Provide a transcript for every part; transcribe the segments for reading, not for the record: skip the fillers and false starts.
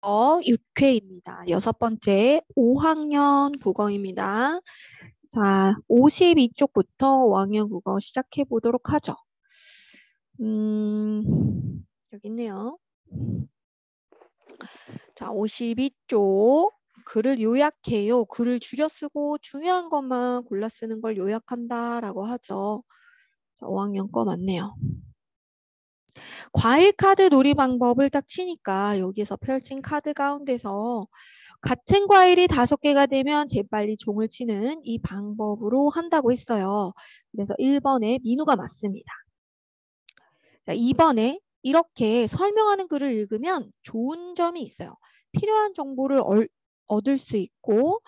6회입니다. 여섯 번째 5학년 국어입니다. 자, 52쪽부터 5학년 국어 시작해 보도록 하죠. 여기 있네요. 자, 52쪽 글을 요약해요. 글을 줄여 쓰고 중요한 것만 골라 쓰는 걸 요약한다라고 하죠. 자, 5학년 거 맞네요. 과일 카드 놀이 방법을 딱 치니까 여기에서 펼친 카드 가운데서 같은 과일이 5개가 되면 재빨리 종을 치는 이 방법으로 한다고 했어요. 그래서 1번에 민우가 맞습니다. 자, 2번에 이렇게 설명하는 글을 읽으면 좋은 점이 있어요. 필요한 정보를 얻을 수 있고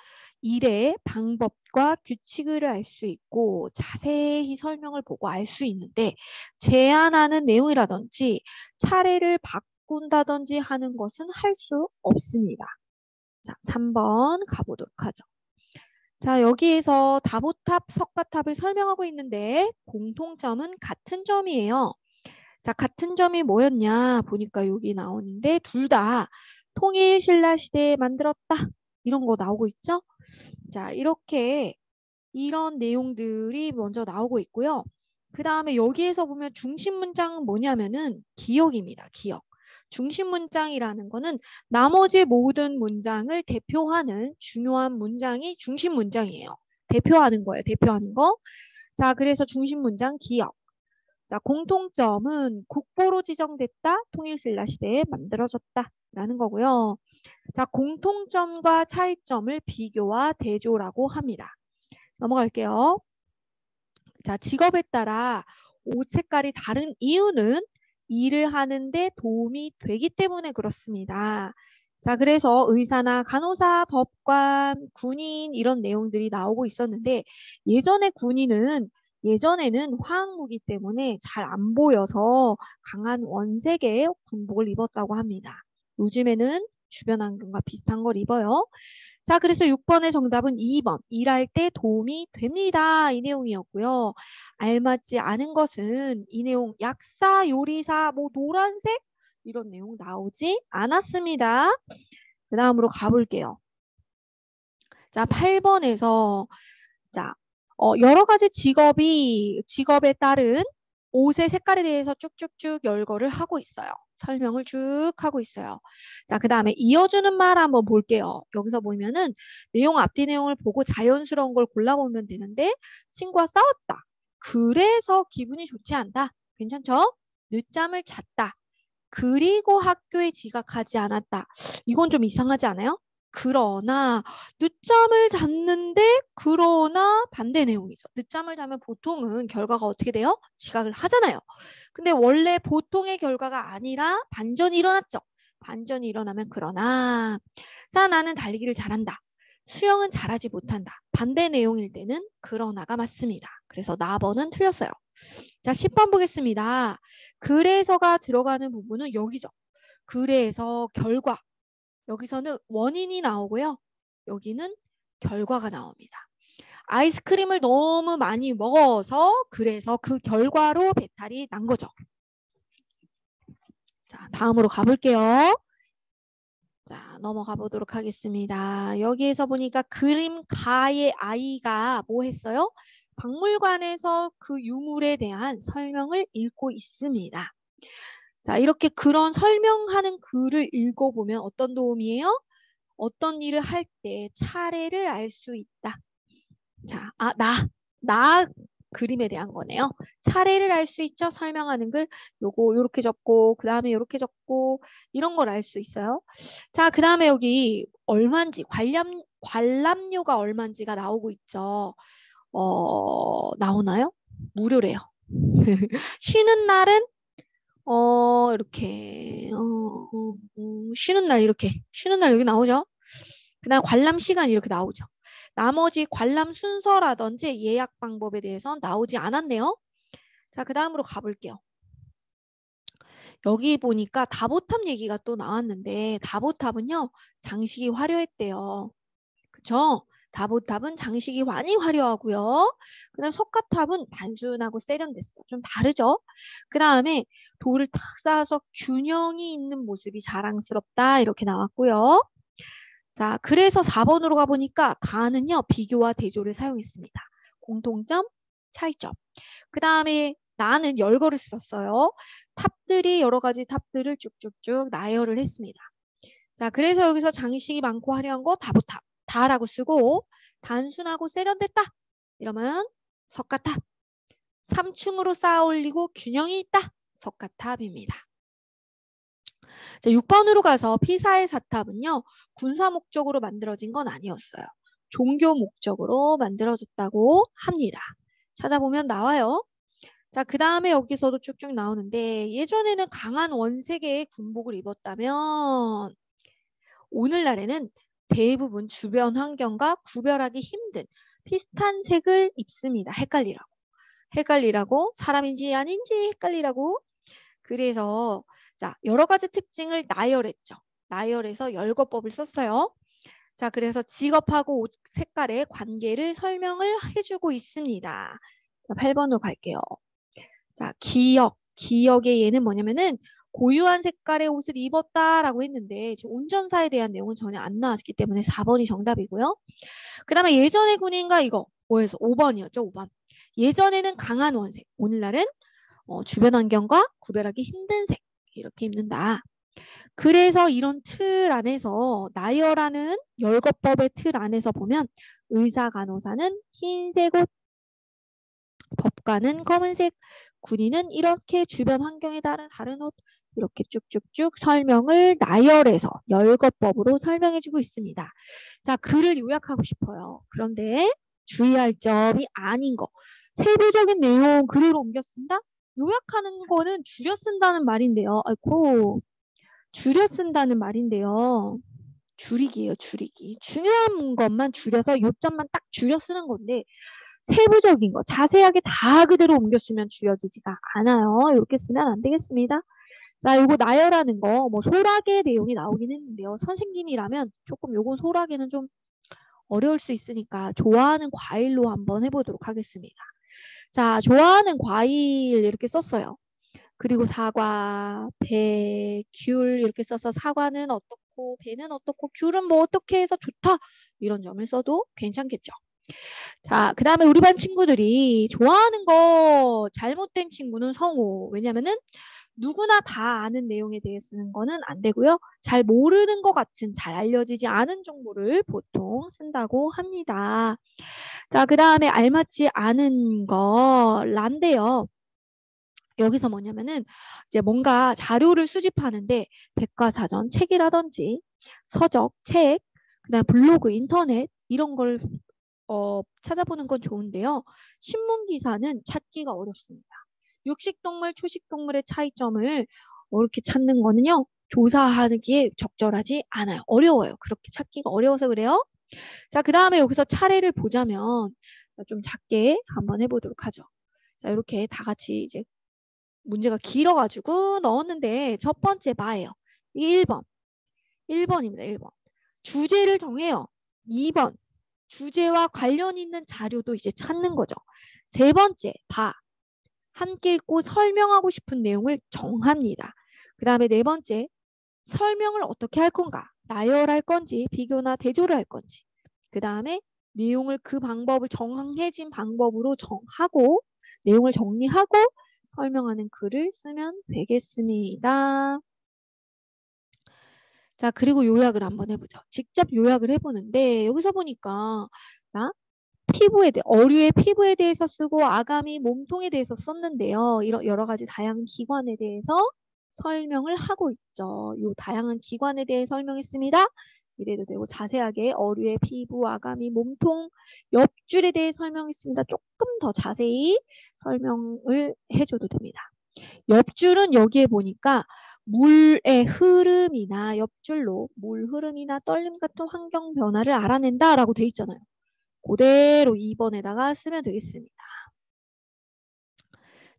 일의 방법과 규칙을 알 수 있고 자세히 설명을 보고 알 수 있는데 제안하는 내용이라든지 차례를 바꾼다든지 하는 것은 할 수 없습니다. 자, 3번 가보도록 하죠. 자, 여기에서 다보탑, 석가탑을 설명하고 있는데 공통점은 같은 점이에요. 자, 같은 점이 뭐였냐 보니까 여기 나오는데 둘 다 통일 신라 시대에 만들었다. 이런 거 나오고 있죠? 자, 이렇게 이런 내용들이 먼저 나오고 있고요. 그 다음에 여기에서 보면 중심 문장은 뭐냐면은 기억입니다. 기억. 중심 문장이라는 거는 나머지 모든 문장을 대표하는 중요한 문장이 중심 문장이에요. 대표하는 거예요. 대표하는 거. 자, 그래서 중심 문장 기억. 자, 공통점은 국보로 지정됐다. 통일신라 시대에 만들어졌다. 라는 거고요. 자, 공통점과 차이점을 비교와 대조라고 합니다. 넘어갈게요. 자, 직업에 따라 옷 색깔이 다른 이유는 일을 하는데 도움이 되기 때문에 그렇습니다. 자, 그래서 의사나 간호사, 법관, 군인 이런 내용들이 나오고 있었는데 예전에는 화학무기 때문에 잘 안 보여서 강한 원색의 군복을 입었다고 합니다. 요즘에는 주변 환경과 비슷한 걸 입어요. 자, 그래서 6번의 정답은 2번. 일할 때 도움이 됩니다. 이 내용이었고요. 알맞지 않은 것은 이 내용 약사, 요리사, 뭐 노란색 이런 내용 나오지 않았습니다. 그 다음으로 가볼게요. 자, 8번에서 자, 여러 가지 직업에 따른 옷의 색깔에 대해서 쭉쭉쭉 열거를 하고 있어요. 설명을 쭉 하고 있어요. 자, 그 다음에 이어주는 말 한번 볼게요. 여기서 보면은 내용 앞뒤 내용을 보고 자연스러운 걸 골라보면 되는데 친구와 싸웠다. 그래서 기분이 좋지 않다. 괜찮죠? 늦잠을 잤다. 그리고 학교에 지각하지 않았다. 이건 좀 이상하지 않아요? 그러나 늦잠을 잤는데 그러나 반대 내용이죠. 늦잠을 자면 보통은 결과가 어떻게 돼요? 지각을 하잖아요. 근데 원래 보통의 결과가 아니라 반전이 일어났죠. 반전이 일어나면 그러나 자 나는 달리기를 잘한다. 수영은 잘하지 못한다. 반대 내용일 때는 그러나가 맞습니다. 그래서 나번은 틀렸어요. 자, 10번 보겠습니다. 그래서가 들어가는 부분은 여기죠. 그래서 결과. 여기서는 원인이 나오고요. 여기는 결과가 나옵니다. 아이스크림을 너무 많이 먹어서 그래서 그 결과로 배탈이 난 거죠. 자, 다음으로 가볼게요. 자, 넘어가 보도록 하겠습니다. 여기에서 보니까 그림가의 아이가 뭐 했어요? 박물관에서 그 유물에 대한 설명을 읽고 있습니다. 자, 이렇게 그런 설명하는 글을 읽어보면 어떤 도움이에요? 어떤 일을 할 때 차례를 알 수 있다. 자, 나 그림에 대한 거네요. 차례를 알 수 있죠? 설명하는 글. 요거 요렇게 적고 그 다음에 요렇게 적고 이런 걸 알 수 있어요. 자, 그 다음에 여기 얼마인지 관람료가 얼마인지가 나오고 있죠. 나오나요? 무료래요. 쉬는 날은 이렇게 쉬는 날 이렇게 쉬는 날 여기 나오죠. 그다음 관람 시간 이렇게 나오죠. 나머지 관람 순서라든지 예약 방법에 대해서 나오지 않았네요. 자, 그 다음으로 가볼게요. 여기 보니까 다보탑 얘기가 또 나왔는데 다보탑은요 장식이 화려했대요. 그쵸? 다보탑은 장식이 많이 화려하고요. 그 다음 석가탑은 단순하고 세련됐어요. 좀 다르죠? 그 다음에 돌을 탁 쌓아서 균형이 있는 모습이 자랑스럽다. 이렇게 나왔고요. 자, 그래서 4번으로 가보니까 가는요, 비교와 대조를 사용했습니다. 공통점, 차이점. 그 다음에 나는 열거를 썼어요. 탑들이 여러 가지 탑들을 쭉쭉쭉 나열을 했습니다. 자, 그래서 여기서 장식이 많고 화려한 거 다보탑. 다라고 쓰고 단순하고 세련됐다. 이러면 석가탑. 3층으로 쌓아 올리고 균형이 있다. 석가탑입니다. 자, 6번으로 가서 피사의 사탑은요. 군사 목적으로 만들어진 건 아니었어요. 종교 목적으로 만들어졌다고 합니다. 찾아보면 나와요. 자, 그 다음에 여기서도 쭉쭉 나오는데 예전에는 강한 원색의 군복을 입었다면 오늘날에는 대부분 주변 환경과 구별하기 힘든 비슷한 색을 입습니다. 헷갈리라고 사람인지 아닌지 헷갈리라고. 그래서 자, 여러 가지 특징을 나열했죠. 나열해서 열거법을 썼어요. 자, 그래서 직업하고 옷 색깔의 관계를 설명을 해주고 있습니다. 자, 8번으로 갈게요. 자, 기역의 얘는 뭐냐면은 고유한 색깔의 옷을 입었다라고 했는데 지금 운전사에 대한 내용은 전혀 안 나왔기 때문에 4번이 정답이고요. 그 다음에 예전의 군인과 이거 뭐해서 5번이었죠. 5번. 예전에는 강한 원색, 오늘날은 주변 환경과 구별하기 힘든 색 이렇게 입는다. 그래서 이런 틀 안에서 나열하는 열거법의 틀 안에서 보면 의사 간호사는 흰색 옷, 법관은 검은색, 군인은 이렇게 주변 환경에 따른 다른 옷 이렇게 쭉쭉쭉 설명을 나열해서 열거법으로 설명해주고 있습니다. 자, 글을 요약하고 싶어요. 그런데 주의할 점이 아닌 거. 세부적인 내용 그대로 옮겨 쓴다? 요약하는 거는 줄여 쓴다는 말인데요. 아이고, 줄여 쓴다는 말인데요. 줄이기예요, 줄이기. 중요한 것만 줄여서 요점만 딱 줄여 쓰는 건데 세부적인 거 자세하게 다 그대로 옮겨 쓰면 줄여지지가 않아요. 이렇게 쓰면 안 되겠습니다. 자, 요거 나열하는 거, 뭐 소라게 내용이 나오긴 했는데요. 선생님이라면 조금 요건 소라게는 좀 어려울 수 있으니까 좋아하는 과일로 한번 해보도록 하겠습니다. 자, 좋아하는 과일 이렇게 썼어요. 그리고 사과, 배, 귤 이렇게 써서 사과는 어떻고 배는 어떻고 귤은 뭐 어떻게 해서 좋다 이런 점을 써도 괜찮겠죠. 자, 그 다음에 우리 반 친구들이 좋아하는 거 잘못된 친구는 성우. 왜냐면은 누구나 다 아는 내용에 대해 쓰는 거는 안 되고요. 잘 모르는 것 같은 잘 알려지지 않은 정보를 보통 쓴다고 합니다. 자, 그 다음에 알맞지 않은 거 란데요. 여기서 뭐냐면은 이제 뭔가 자료를 수집하는데 백과사전, 책이라든지 서적, 책, 그다음 블로그, 인터넷 이런 걸 찾아보는 건 좋은데요. 신문 기사는 찾기가 어렵습니다. 육식동물, 초식동물의 차이점을 이렇게 찾는 거는요. 조사하기에 적절하지 않아요. 어려워요. 그렇게 찾기가 어려워서 그래요. 자, 그 다음에 여기서 차례를 보자면 좀 작게 한번 해보도록 하죠. 자, 이렇게 다 같이 이제 문제가 길어가지고 넣었는데 첫 번째 봐예요. 1번. 1번입니다. 1번. 주제를 정해요. 2번. 주제와 관련 있는 자료도 이제 찾는 거죠. 세 번째, 봐. 함께 읽고 설명하고 싶은 내용을 정합니다. 그 다음에 네 번째, 설명을 어떻게 할 건가? 나열할 건지, 비교나 대조를 할 건지. 그 다음에 내용을 그 방법을 정해진 방법으로 정하고, 내용을 정리하고 설명하는 글을 쓰면 되겠습니다. 자, 그리고 요약을 한번 해보죠. 직접 요약을 해보는데 여기서 보니까 자, 어류의 피부에 대해서 쓰고 아가미, 몸통에 대해서 썼는데요. 이런 여러 가지 다양한 기관에 대해서 설명을 하고 있죠. 이 다양한 기관에 대해 설명했습니다. 이래도 되고 자세하게 어류의 피부, 아가미, 몸통, 옆줄에 대해 설명했습니다. 조금 더 자세히 설명을 해줘도 됩니다. 옆줄은 여기에 보니까 물의 흐름이나 옆줄로 물 흐름이나 떨림 같은 환경 변화를 알아낸다라고 돼 있잖아요. 그대로 2번에다가 쓰면 되겠습니다.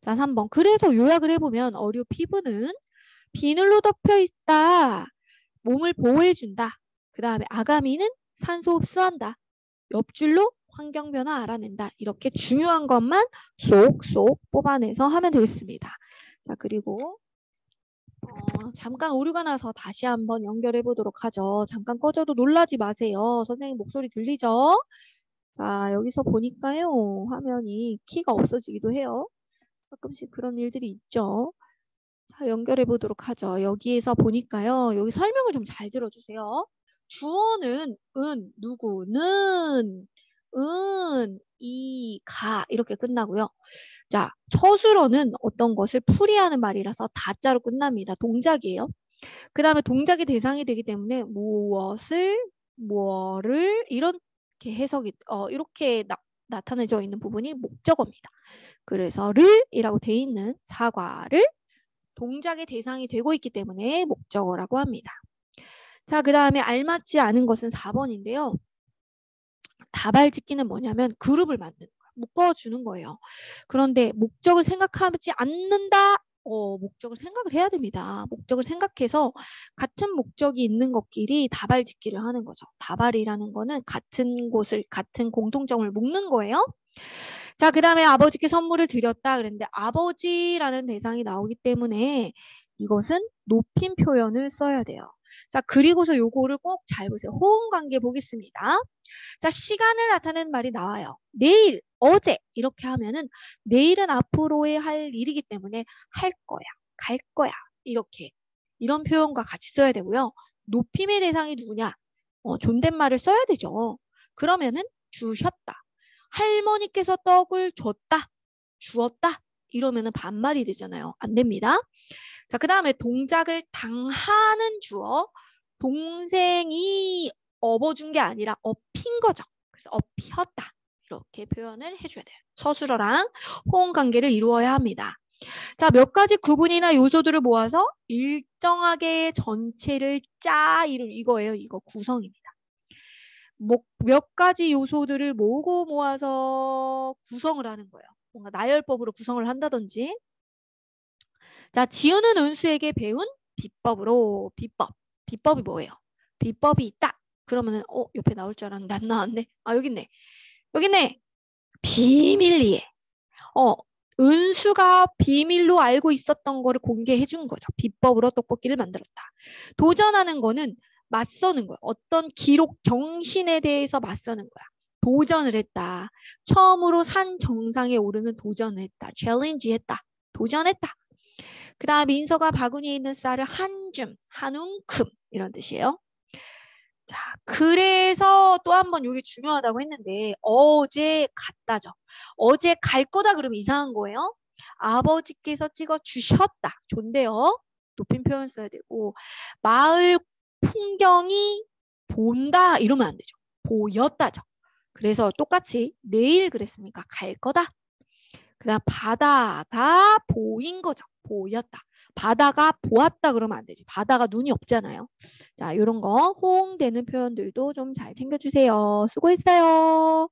자, 3번. 그래서 요약을 해보면 어류 피부는 비늘로 덮여 있다. 몸을 보호해준다. 그 다음에 아가미는 산소 흡수한다. 옆줄로 환경 변화 알아낸다. 이렇게 중요한 것만 쏙쏙 뽑아내서 하면 되겠습니다. 자, 그리고 잠깐 오류가 나서 다시 한번 연결해 보도록 하죠. 잠깐 꺼져도 놀라지 마세요. 선생님 목소리 들리죠? 자, 여기서 보니까요. 화면이 키가 없어지기도 해요. 가끔씩 그런 일들이 있죠. 자, 연결해 보도록 하죠. 여기에서 보니까요. 여기 설명을 좀 잘 들어주세요. 주어는 누구는, 가 이렇게 끝나고요. 자, 서술어는 어떤 것을 풀이하는 말이라서 다자로 끝납니다. 동작이에요. 그 다음에 동작이 대상이 되기 때문에 무엇을, 뭐를 이렇게 해석이 이렇게 나타내져 있는 부분이 목적어입니다. 그래서 를 이라고 돼 있는 사과를 동작의 대상이 되고 있기 때문에 목적어라고 합니다. 자, 그 다음에 알맞지 않은 것은 4번인데요. 다발짓기는 뭐냐면 그룹을 만드는 거예요. 묶어주는 거예요. 그런데 목적을 생각하지 않는다. 목적을 생각을 해야 됩니다. 목적을 생각해서 같은 목적이 있는 것끼리 다발짓기를 하는 거죠. 다발이라는 거는 같은 곳을, 같은 공통점을 묶는 거예요. 자, 그 다음에 아버지께 선물을 드렸다 그랬는데 아버지라는 대상이 나오기 때문에 이것은 높임 표현을 써야 돼요. 자, 그리고서 요거를 꼭 잘 보세요. 호응 관계 보겠습니다. 자, 시간을 나타내는 말이 나와요. 내일, 어제 이렇게 하면은 내일은 앞으로의 할 일이기 때문에 할 거야, 갈 거야 이렇게 이런 표현과 같이 써야 되고요. 높임의 대상이 누구냐? 존댓말을 써야 되죠. 그러면은 주셨다. 할머니께서 떡을 줬다, 주었다 이러면은 반말이 되잖아요. 안 됩니다. 자, 그 다음에 동작을 당하는 주어, 동생이 업어준 게 아니라 업힌 거죠. 그래서 업혔다 이렇게 표현을 해줘야 돼요. 서술어랑 호응 관계를 이루어야 합니다. 자, 몇 가지 구분이나 요소들을 모아서 일정하게 전체를 이거예요. 이거 구성입니다. 몇 가지 요소들을 모아서 구성을 하는 거예요. 뭔가 나열법으로 구성을 한다든지. 자, 지우는 은수에게 배운 비법으로 비법이 뭐예요? 비법이 있다. 그러면은 옆에 나올 줄 알았는데 안 나왔네. 아, 여기 있네. 여기 있네. 비밀리에. 은수가 비밀로 알고 있었던 거를 공개해 준 거죠. 비법으로 떡볶이를 만들었다. 도전하는 거는 맞서는 거야. 어떤 기록 경신에 대해서 맞서는 거야. 도전을 했다. 처음으로 산 정상에 오르는 도전을 했다. 챌린지 했다. 도전했다. 그 다음 민서가 바구니에 있는 쌀을 한 움큼 이런 뜻이에요. 자, 그래서 또 한 번 이게 중요하다고 했는데 어제 갔다죠. 어제 갈 거다 그러면 이상한 거예요. 아버지께서 찍어 주셨다. 좋은데요. 높임 표현 써야 되고 마을 풍경이 본다 이러면 안 되죠. 보였다죠. 그래서 똑같이 내일 그랬으니까 갈 거다. 그 다음 바다가 보인 거죠. 보였다. 바다가 보았다 그러면 안 되지. 바다가 눈이 없잖아요. 자, 이런 거 호응되는 표현들도 좀 잘 챙겨주세요. 수고했어요.